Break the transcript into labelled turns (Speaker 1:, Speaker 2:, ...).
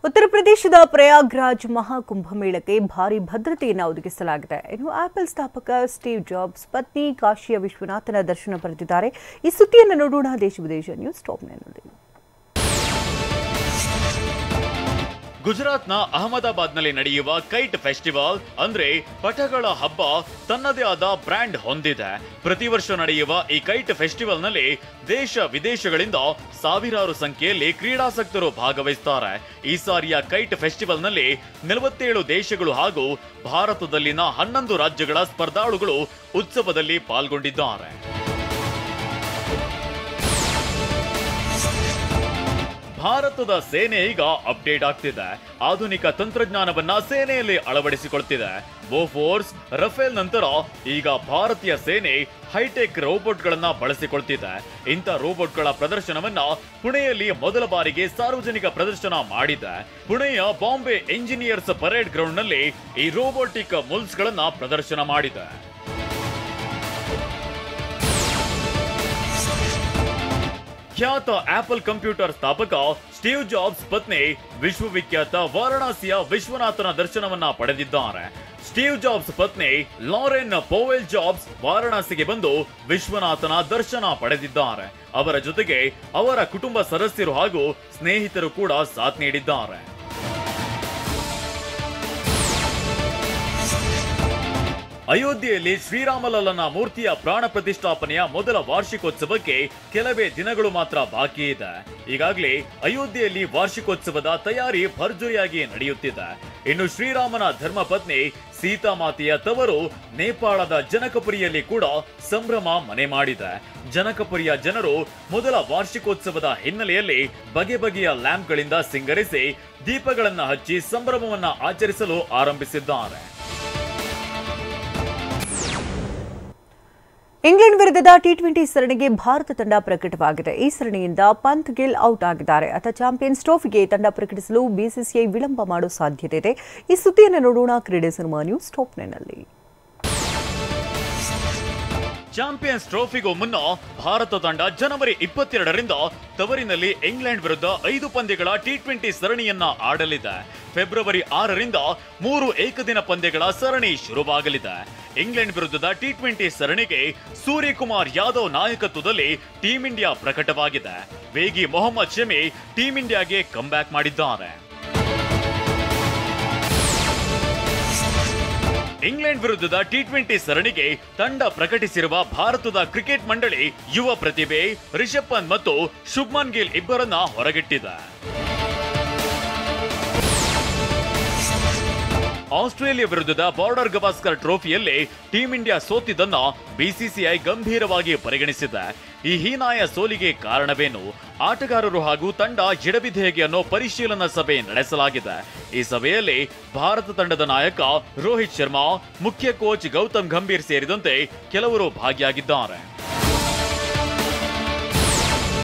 Speaker 1: ಉತ್ತರ ಪ್ರದೇಶದ ಪ್ರಯಾಗ್ರಾಜ್ ಮಹಾಕುಂಭಮೇಳಕ್ಕೆ ಭಾರಿ ಭದ್ರತೆಯನ್ನು ಒದಗಿಸಲಾಗಿದೆ. ಇನ್ನು ಆಪಲ್ ಸ್ಥಾಪಕ ಸ್ಟೀವ್ ಜಾಬ್ಸ್ ಪತ್ನಿ ಕಾಶಿಯ ವಿಶ್ವನಾಥನ ದರ್ಶನ ಪಡೆದಿದ್ದಾರೆ. ಈ ಸುದ್ದಿಯನ್ನು ನೋಡೋಣ ದೇಶ ವಿದೇಶ ನ್ಯೂಸ್ ಟಾಪ್ನಲ್ಲಿ.
Speaker 2: ಗುಜರಾತ್ನ ಅಹಮದಾಬಾದ್ನಲ್ಲಿ ನಡೆಯುವ ಕೈಟ್ ಫೆಸ್ಟಿವಲ್ ಅಂದ್ರೆ ಪಟಗಳ ಹಬ್ಬ ತನ್ನದೇ ಆದ ಬ್ರ್ಯಾಂಡ್ ಹೊಂದಿದೆ. ಪ್ರತಿ ವರ್ಷ ನಡೆಯುವ ಈ ಕೈಟ್ ಫೆಸ್ಟಿವಲ್ನಲ್ಲಿ ದೇಶ ವಿದೇಶಗಳಿಂದ ಸಾವಿರಾರು ಸಂಖ್ಯೆಯಲ್ಲಿ ಕ್ರೀಡಾಸಕ್ತರು ಭಾಗವಹಿಸುತ್ತಾರೆ. ಈ ಸಾರಿಯ ಕೈಟ್ ಫೆಸ್ಟಿವಲ್ನಲ್ಲಿ 47 ದೇಶಗಳು ಹಾಗೂ ಭಾರತದಲ್ಲಿನ 11 ರಾಜ್ಯಗಳ ಸ್ಪರ್ಧಾಳುಗಳು ಉತ್ಸವದಲ್ಲಿ ಪಾಲ್ಗೊಂಡಿದ್ದಾರೆ. ಭಾರತದ ಸೇನೆ ಈಗ ಅಪ್ಡೇಟ್ ಆಗ್ತಿದೆ. ಆಧುನಿಕ ತಂತ್ರಜ್ಞಾನವನ್ನ ಸೇನೆಯಲ್ಲಿ ಅಳವಡಿಸಿಕೊಳ್ತಿದೆ. ಬೋಫೋರ್ಸ್, ರಫೇಲ್ ನಂತರ ಈಗ ಭಾರತೀಯ ಸೇನೆ ಹೈಟೆಕ್ ರೋಬೋಟ್ಗಳನ್ನ ಬಳಸಿಕೊಳ್ತಿದೆ. ಇಂಥ ರೋಬೋಟ್ಗಳ ಪ್ರದರ್ಶನವನ್ನ ಪುಣೆಯಲ್ಲಿ ಮೊದಲ ಬಾರಿಗೆ ಸಾರ್ವಜನಿಕ ಪ್ರದರ್ಶನ ಮಾಡಿದೆ. ಪುಣೆಯ ಬಾಂಬೆ ಇಂಜಿನಿಯರ್ಸ್ ಪರೇಡ್ ಗ್ರೌಂಡ್ ನಲ್ಲಿ ಈ ರೋಬೋಟಿಕ್ ಮುಲ್ಸ್ ಗಳನ್ನ ಪ್ರದರ್ಶನ ಮಾಡಿದೆ. ಖ್ಯಾತ ಆಪಲ್ ಕಂಪ್ಯೂಟರ್ ಸ್ಥಾಪಕ ಸ್ಟೀವ್ ಜಾಬ್ಸ್ ಪತ್ನಿ ವಿಶ್ವವಿಖ್ಯಾತ ವಾರಣಾಸಿಯ ವಿಶ್ವನಾಥನ ದರ್ಶನವನ್ನ ಪಡೆದಿದ್ದಾರೆ. ಸ್ಟೀವ್ ಜಾಬ್ಸ್ ಪತ್ನಿ ಲಾರೆನ್ ಪೋವೆಲ್ ಜಾಬ್ಸ್ ವಾರಣಾಸಿಗೆ ಬಂದು ವಿಶ್ವನಾಥನ ದರ್ಶನ ಪಡೆದಿದ್ದಾರೆ. ಅವರ ಜೊತೆಗೆ ಅವರ ಕುಟುಂಬ ಸದಸ್ಯರು ಹಾಗೂ ಸ್ನೇಹಿತರು ಕೂಡ ಸಾಥ್ ನೀಡಿದ್ದಾರೆ. ಅಯೋಧ್ಯೆಯಲ್ಲಿ ಶ್ರೀರಾಮಲಲ್ಲನ ಮೂರ್ತಿಯ ಪ್ರಾಣ ಪ್ರತಿಷ್ಠಾಪನೆಯ ಮೊದಲ ವಾರ್ಷಿಕೋತ್ಸವಕ್ಕೆ ಕೆಲವೇ ದಿನಗಳು ಮಾತ್ರ ಬಾಕಿ ಇದೆ. ಈಗಾಗಲೇ ಅಯೋಧ್ಯೆಯಲ್ಲಿ ವಾರ್ಷಿಕೋತ್ಸವದ ತಯಾರಿ ಭರ್ಜರಿಯಾಗಿ ನಡೆಯುತ್ತಿದೆ. ಇನ್ನು ಶ್ರೀರಾಮನ ಧರ್ಮಪತ್ನಿ ಸೀತಾಮಾತೆಯ ತವರು ನೇಪಾಳದ ಜನಕಪುರಿಯಲ್ಲಿ ಕೂಡ ಸಂಭ್ರಮ ಮನೆ ಮಾಡಿದೆ. ಜನಕಪುರಿಯ ಜನರು ಮೊದಲ ವಾರ್ಷಿಕೋತ್ಸವದ ಹಿನ್ನೆಲೆಯಲ್ಲಿ ಬಗೆ ಬಗೆಯ ಲ್ಯಾಂಪ್ಗಳಿಂದ ಸಿಂಗರಿಸಿ ದೀಪಗಳನ್ನ ಹಚ್ಚಿ ಸಂಭ್ರಮವನ್ನ ಆಚರಿಸಲು ಆರಂಭಿಸಿದ್ದಾರೆ.
Speaker 1: ಇಂಗ್ಲೆಂಡ್ ವಿರುದ್ಧದ ಟಿ20 ಸರಣಿಗೆ ಭಾರತ ತಂಡ ಪ್ರಕಟವಾಗಿದೆ. ಈ ಸರಣಿಯಿಂದ ಪಂತ್ ಗಿಲ್ ಔಟ್ ಆಗಿದ್ದಾರೆ. ಅತ ಚಾಂಪಿಯನ್ಸ್ ಟ್ರೋಫಿಗೆ ತಂಡ ಪ್ರಕಟಿಸಲು ಬಿಸಿಸಿಐ ವಿಳಂಬ ಮಾಡುವ ಸಾಧ್ಯತೆ ಇದೆ. ಈ ಸುದ್ದಿಯನ್ನು ನೋಡೋಣ ಕ್ರೀಡೆ ಸಿನಿಮಾ ನ್ಯೂಸ್ ಟಾಪ್ನಲ್ಲಿ.
Speaker 2: ಚಾಂಪಿಯನ್ಸ್ ಟ್ರೋಫಿಗೂ ಮುನ್ನ ಭಾರತ ತಂಡ ಜನವರಿ 22ರಿಂದ ತವರಿನಲ್ಲಿ ಇಂಗ್ಲೆಂಡ್ ವಿರುದ್ಧ 5 ಪಂದ್ಯಗಳ ಟಿ20 ಸರಣಿಯನ್ನ ಆಡಲಿದೆ. ಫೆಬ್ರವರಿ 6ರಿಂದ 3 ಏಕದಿನ ಪಂದ್ಯಗಳ ಸರಣಿ ಶುರುವಾಗಲಿದೆ. ಇಂಗ್ಲೆಂಡ್ ವಿರುದ್ಧದ ಟಿ20 ಸರಣಿಗೆ ಸೂರ್ಯಕುಮಾರ್ ಯಾದವ್ ನಾಯಕತ್ವದಲ್ಲಿ ಟೀಂ ಇಂಡಿಯಾ ಪ್ರಕಟವಾಗಿದೆ. ವೇಗಿ ಮೊಹಮ್ಮದ್ ಶಮಿ ಟೀಂ ಇಂಡಿಯಾಗೆ ಕಮ್ಬ್ಯಾಕ್ ಮಾಡಿದ್ದಾರೆ. ಇಂಗ್ಲೆಂಡ್ ವಿರುದ್ಧದ ಟಿ20 ಸರಣಿಗೆ ತಂಡ ಪ್ರಕಟಿಸಿರುವ ಭಾರತದ ಕ್ರಿಕೆಟ್ ಮಂಡಳಿ ಯುವ ಪ್ರತಿಭೆ ರಿಷಬ್ ಪಂತ್ ಮತ್ತು ಶುಭ್ಮನ್ ಗಿಲ್ ಇಬ್ಬರನ್ನ ಹೊರಗಿಟ್ಟಿದೆ. ಆಸ್ಟ್ರೇಲಿಯಾ ವಿರುದ್ಧದ ಬಾರ್ಡರ್ ಗವಾಸ್ಕರ್ ಟ್ರೋಫಿಯಲ್ಲಿ ಟೀಂ ಇಂಡಿಯಾ ಸೋತಿದ್ದನ್ನ ಬಿಸಿಸಿಐ ಗಂಭೀರವಾಗಿ ಪರಿಗಣಿಸಿದೆ. ಈ ಹೀನಾಯ ಸೋಲಿಗೆ ಕಾರಣವೇನು, ಆಟಗಾರರು ಹಾಗೂ ತಂಡ ಎಡವಿದೆ ಹೇಗೆ ಅನ್ನೋ ಪರಿಶೀಲನಾ ಸಭೆ ನಡೆಸಲಾಗಿದೆ. ಈ ಸಭೆಯಲ್ಲಿ ಭಾರತ ತಂಡದ ನಾಯಕ ರೋಹಿತ್ ಶರ್ಮಾ, ಮುಖ್ಯ ಕೋಚ್ ಗೌತಮ್ ಗಂಭೀರ್ ಸೇರಿದಂತೆ ಕೆಲವರು ಭಾಗಿಯಾಗಿದ್ದಾರೆ.